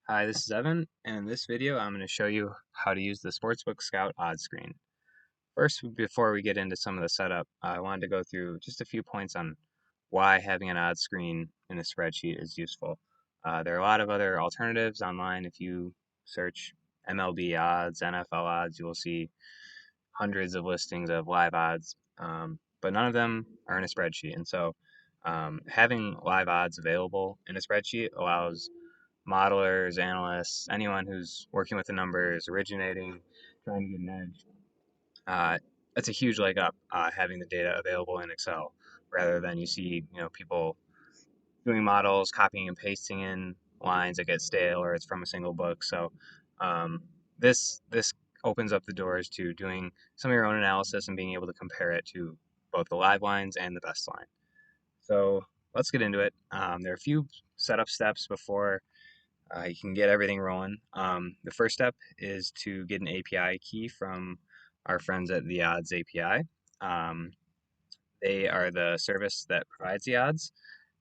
Hi, this is Evan, and in this video I'm going to show you how to use the SportsbookScout Odds Screen. First, before we get into some of the setup, I wanted to go through just a few points on why having an odds screen in a spreadsheet is useful. There are a lot of other alternatives online. If you search MLB odds, NFL odds, you will see hundreds of listings of live odds, but none of them are in a spreadsheet. And so having live odds available in a spreadsheet allows modelers, analysts, anyone who's working with the numbers, originating, trying to get an edge. That's a huge leg up, having the data available in Excel rather than you see people doing models, copying and pasting in lines that get stale or it's from a single book. So um, this opens up the doors to doing some of your own analysis and being able to compare it to both the live lines and the best line. So let's get into it. There are a few setup steps before you can get everything rolling. The first step is to get an API key from our friends at the Odds API. Um, they are the service that provides the odds,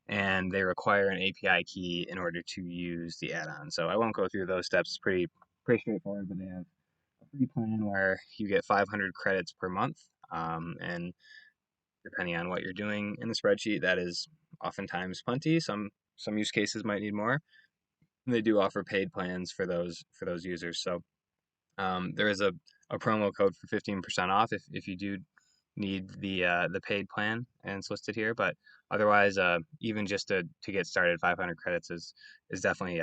and they require an API key in order to use the add-on. So I won't go through those steps. It's pretty straightforward, but they have a free plan where you get 500 credits per month, and depending on what you're doing in the spreadsheet, that is oftentimes plenty. Some use cases might need more. They do offer paid plans for those users. So there is a promo code for 15% off if you do need the paid plan, and it's listed here. But otherwise, even just to get started, 500 credits is definitely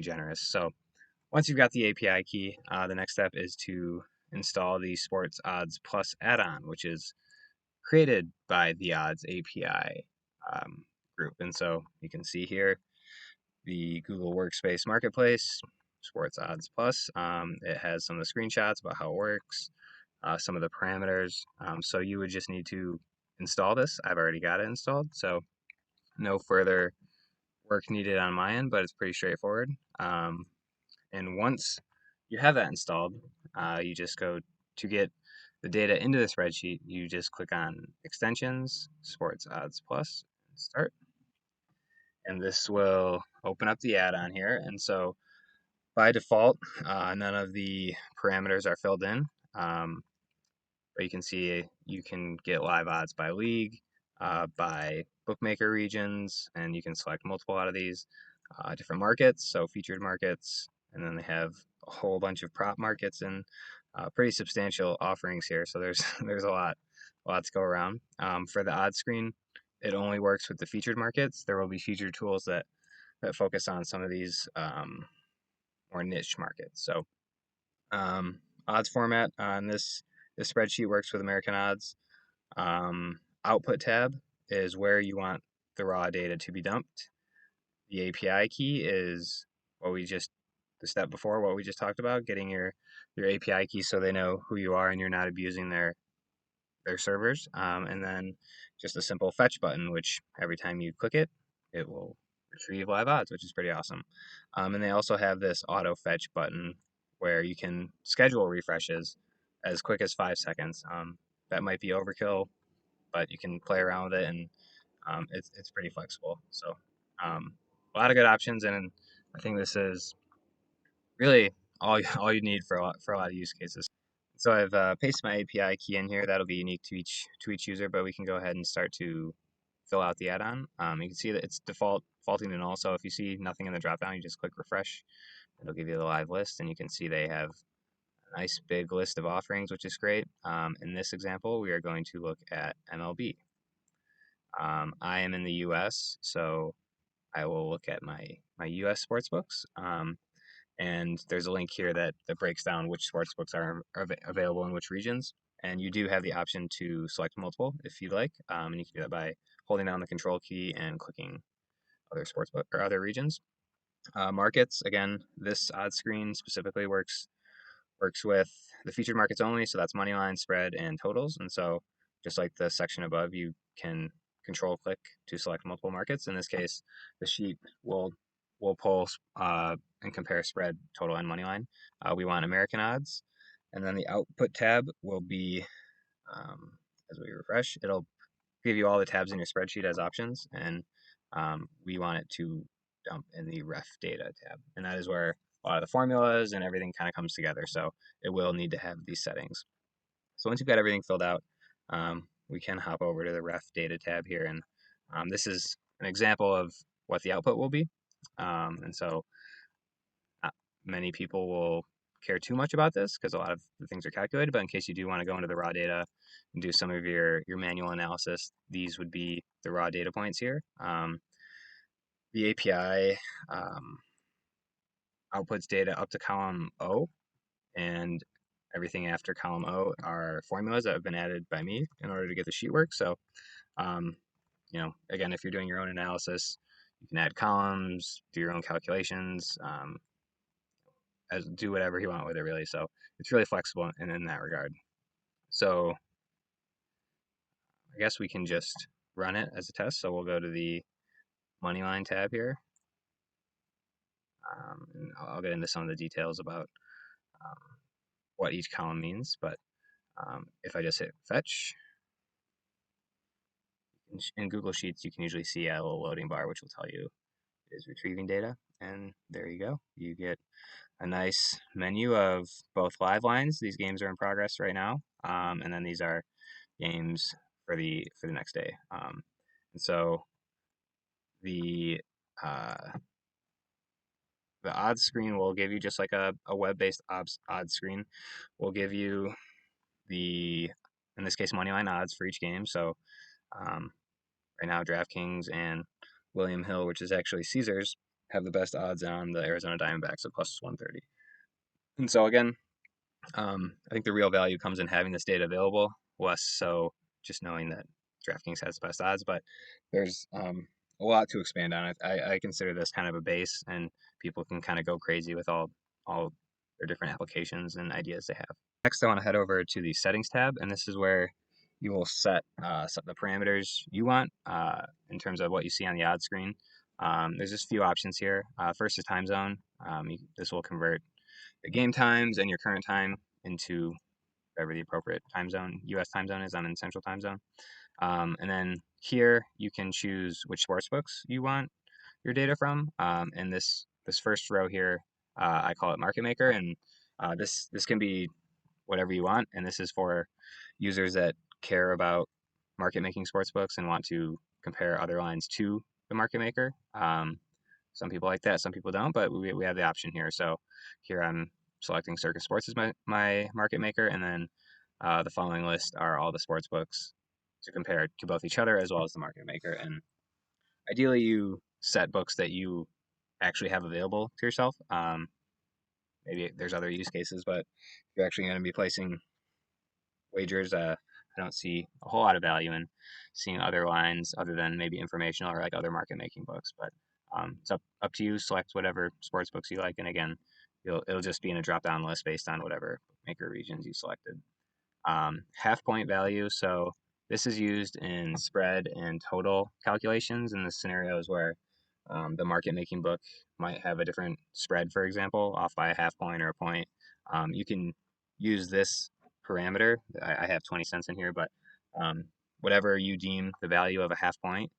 generous. So once you've got the API key, the next step is to install the Sports Odds Plus add-on, which is created by the Odds API group. And so you can see here the Google Workspace Marketplace, Sports Odds Plus. It has some of the screenshots about how it works, some of the parameters. So you would just need to install this. I've already got it installed, so no further work needed on my end, but it's pretty straightforward. And once you have that installed, you just go to get the data into the spreadsheet. You just click on Extensions, Sports Odds Plus, and Start. And this will open up the add-on here. And so by default, none of the parameters are filled in, but you can see you can get live odds by league, by bookmaker regions, and you can select multiple out of these different markets, so featured markets, and then they have a whole bunch of prop markets and pretty substantial offerings here. So there's there's a lot to go around. For the odds screen, it only works with the featured markets. There will be featured tools that focus on some of these more niche markets. So odds format on this spreadsheet works with American odds. Output tab is where you want the raw data to be dumped. The API key is what we just the step before what we just talked about, getting your API key so they know who you are and you're not abusing their servers. And then just a simple fetch button, which every time you click it, it will retrieve live odds, which is pretty awesome. And they also have this auto fetch button where you can schedule refreshes as quick as 5 seconds. That might be overkill, but you can play around with it, and it's pretty flexible. So a lot of good options, and I think this is really all you need for for a lot of use cases. So I've pasted my API key in here. That'll be unique to each user, but we can go ahead and start to fill out the add-on. You can see that it's defaulting to null. So if you see nothing in the dropdown, you just click refresh. It'll give you the live list, and you can see they have a nice big list of offerings, which is great. In this example, we are going to look at MLB. I am in the U.S., so I will look at my U.S. sports books. And there's a link here that breaks down which sports books are available in which regions. And you do have the option to select multiple if you'd like, and you can do that by holding down the control key and clicking other sports book or other regions. Markets, again, this odds screen specifically works with the featured markets only, so that's money line, spread, and totals. And so just like the section above, you can control click to select multiple markets. In this case, the sheet will pull and compare spread, total, and money line. We want American odds, and then the output tab will be as we refresh, it'll give you all the tabs in your spreadsheet as options, and we want it to dump in the ref data tab. And that is where a lot of the formulas and everything kind of comes together. So it will need to have these settings. So once you've got everything filled out, we can hop over to the ref data tab here. And this is an example of what the output will be. And so not many people will care too much about this because a lot of the things are calculated, but in case you do want to go into the raw data and do some of your manual analysis, these would be the raw data points here. The API outputs data up to column O, and everything after column O are formulas that have been added by me in order to get the sheet work. So, again, if you're doing your own analysis, you can add columns, do your own calculations, do whatever you want with it, really. So it's really flexible in that regard. So I guess we can just run it as a test. So we'll go to the Moneyline tab here. And I'll get into some of the details about what each column means. But if I just hit fetch, in Google Sheets, you can usually see a little loading bar, which will tell you it is retrieving data. And there you go. You get a nice menu of both live lines. These games are in progress right now. And then these are games for the next day. And so the odds screen will give you, just like a web-based odds screen, will give you the, in this case, moneyline odds for each game. So right now, DraftKings and William Hill, which is actually Caesars, have the best odds on the Arizona Diamondbacks at plus 130. And so again, I think the real value comes in having this data available, less so just knowing that DraftKings has the best odds. But there's a lot to expand on. I consider this kind of a base, and people can kind of go crazy with all their different applications and ideas they have. Next, I want to head over to the Settings tab, and this is where you will set the parameters you want in terms of what you see on the odds screen. There's just a few options here. First is time zone. This will convert the game times and your current time into whatever the appropriate time zone, U.S. time zone is. I'm in Central time zone. And then here you can choose which sports books you want your data from. And this first row here, I call it Market Maker, and this can be whatever you want. And this is for users that care about market making sports books and want to compare other lines to the Market Maker. Some people like that, some people don't, but we have the option here. So here I'm selecting Circus Sports as my market maker, and then the following list are all the sports books to compare to both each other as well as the market maker. And ideally, you set books that you actually have available to yourself. Maybe there's other use cases, but if you're actually going to be placing wagers, I don't see a whole lot of value in seeing other lines other than maybe informational or like other market making books. But it's up to you. Select whatever sports books you like, and again, it'll just be in a drop down list based on whatever maker regions you selected. Half point value. So this is used in spread and total calculations in the scenarios where the market making book might have a different spread, for example, off by a half point or a point. You can use this parameter. I have 20 cents in here, but whatever you deem the value of a half point,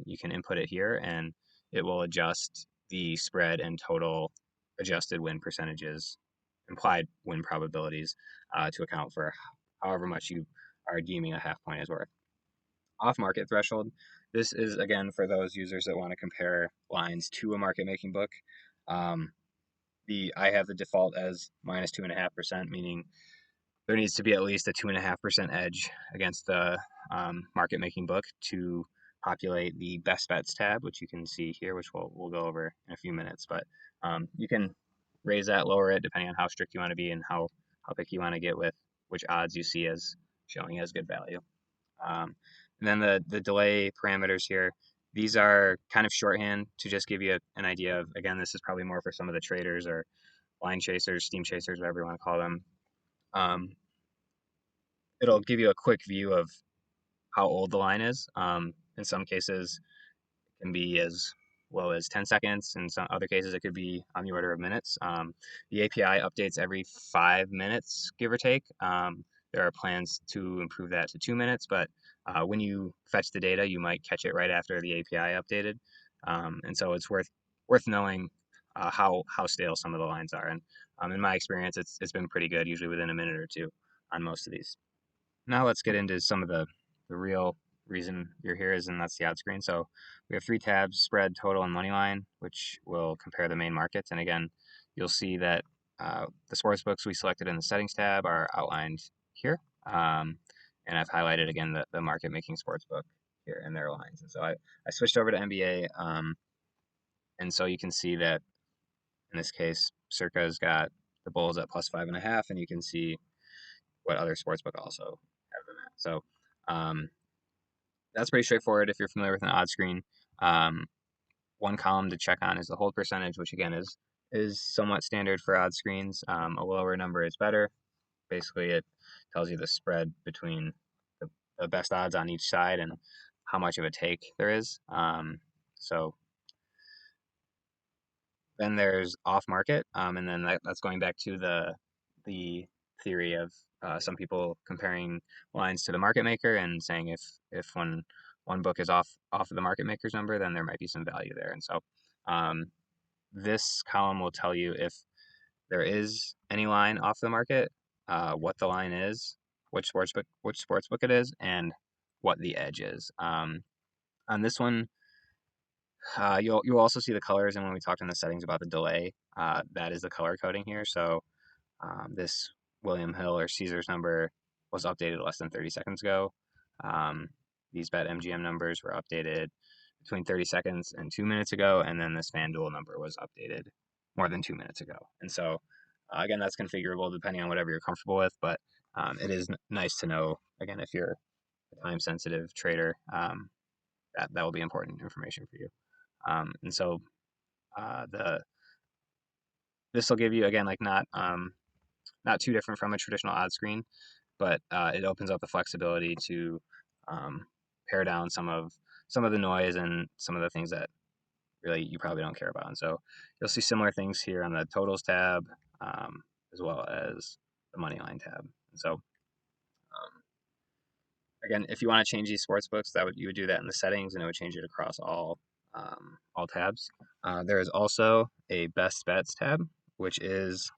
you can input it here, and it will adjust the spread and total adjusted win percentages, implied win probabilities, to account for however much you are deeming a half point is worth. Off-market threshold. This is, again, for those users that want to compare lines to a market-making book. I have the default as minus 2.5%, meaning there needs to be at least a 2.5% edge against the market-making book to populate the best bets tab, which you can see here, which we'll go over in a few minutes. But you can raise that, lower it, depending on how strict you want to be and how picky you want to get with which odds you see as showing as good value. And then the delay parameters here, these are kind of shorthand to just give you an idea of, again, this is probably more for some of the traders or line chasers, steam chasers, whatever you want to call them. It'll give you a quick view of how old the line is. In some cases, it can be as low as 10 seconds. In some other cases, it could be on the order of minutes. The API updates every 5 minutes, give or take. There are plans to improve that to 2 minutes, but when you fetch the data, you might catch it right after the API updated. And so it's worth worth knowing how stale some of the lines are. And in my experience, it's been pretty good, usually within a minute or two on most of these. Now let's get into some of the real reason you're here is, and that's the odds screen. So we have three tabs: spread, total, and money line, which will compare the main markets. And again, you'll see that the sports books we selected in the settings tab are outlined here. And I've highlighted again the market making sports book here in their lines. And so I switched over to NBA. And so you can see that in this case, Circa's got the Bulls at +5.5, and you can see what other sportsbook also have them at. So that's pretty straightforward if you're familiar with an odds screen. One column to check on is the hold percentage, which again is somewhat standard for odds screens. A lower number is better. Basically, it tells you the spread between the best odds on each side and how much of a take there is. So then there's off market, and then that's going back to the theory of some people comparing lines to the market maker and saying if one book is off of the market maker's number, then there might be some value there. And so this column will tell you if there is any line off the market, what the line is, which sportsbook it is, and what the edge is. On this one, you'll also see the colors, and when we talked in the settings about the delay, that is the color coding here. So this William Hill or Caesar's number was updated less than 30 seconds ago. These BetMGM numbers were updated between 30 seconds and 2 minutes ago, and then this FanDuel number was updated more than 2 minutes ago. And so, again, that's configurable depending on whatever you're comfortable with, but it is nice to know, again, if you're a time-sensitive trader, that will be important information for you. And so this will give you, again, like not too different from a traditional odds screen, but it opens up the flexibility to pare down some of the noise and some of the things that really you probably don't care about. And so you'll see similar things here on the totals tab, as well as the money line tab. And so again, if you want to change these sports books, you would do that in the settings, and it would change it across all tabs. There is also a best bets tab, which is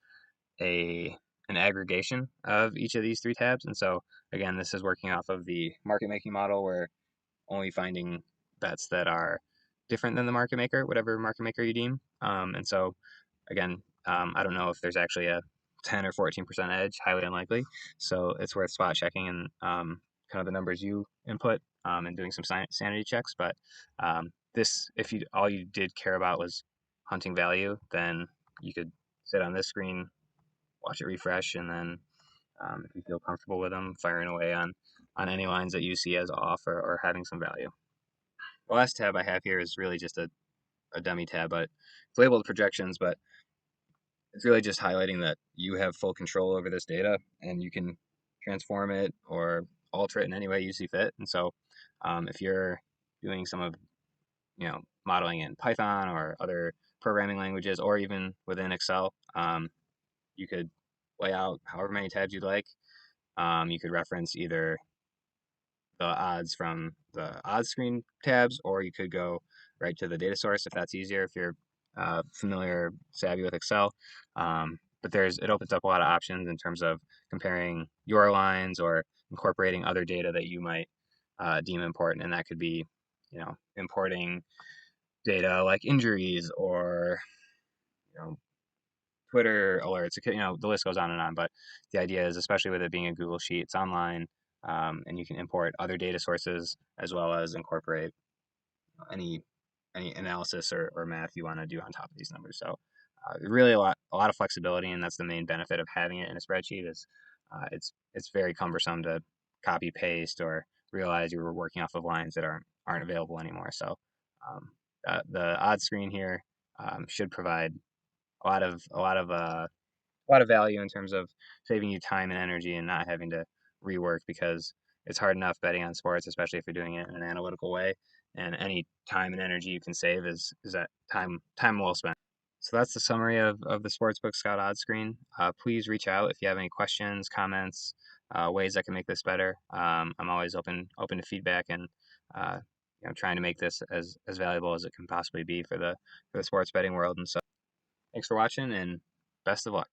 an aggregation of each of these three tabs. And so again, this is working off of the market making model, where only finding bets that are different than the market maker, whatever market maker you deem. And so again, I don't know if there's actually a 10 or 14% edge, highly unlikely. So it's worth spot checking and kind of the numbers you input and doing some sanity checks. But this, if all you did care about was hunting value, then you could sit on this screen, watch it refresh, and then if you feel comfortable with them, firing away on any lines that you see as off or having some value. The last tab I have here is really just a dummy tab, but it's labeled projections, but it's really just highlighting that you have full control over this data and you can transform it or alter it in any way you see fit. And so if you're doing some of modeling in Python or other programming languages, or even within Excel, you could lay out however many tabs you'd like. You could reference either the odds from the odds screen tabs, or you could go right to the data source if that's easier, if you're familiar, savvy with Excel. But it opens up a lot of options in terms of comparing your lines or incorporating other data that you might deem important, and that could be, importing data like injuries or, Twitter alerts. The list goes on and on. But the idea is, especially with it being a Google Sheet, it's online, and you can import other data sources as well as incorporate any analysis or math you want to do on top of these numbers. So really a lot of flexibility, and that's the main benefit of having it in a spreadsheet. Is it's very cumbersome to copy paste or realize you were working off of lines that aren't available anymore. So the odds screen here should provide a lot of value in terms of saving you time and energy and not having to rework, because it's hard enough betting on sports, especially if you're doing it in an analytical way. And any time and energy you can save is that time well spent. So that's the summary of the Sportsbook Scout odds screen. Please reach out if you have any questions, comments, ways I can make this better. I'm always open to feedback, and trying to make this as valuable as it can possibly be for the sports betting world and stuff. Thanks for watching, and best of luck.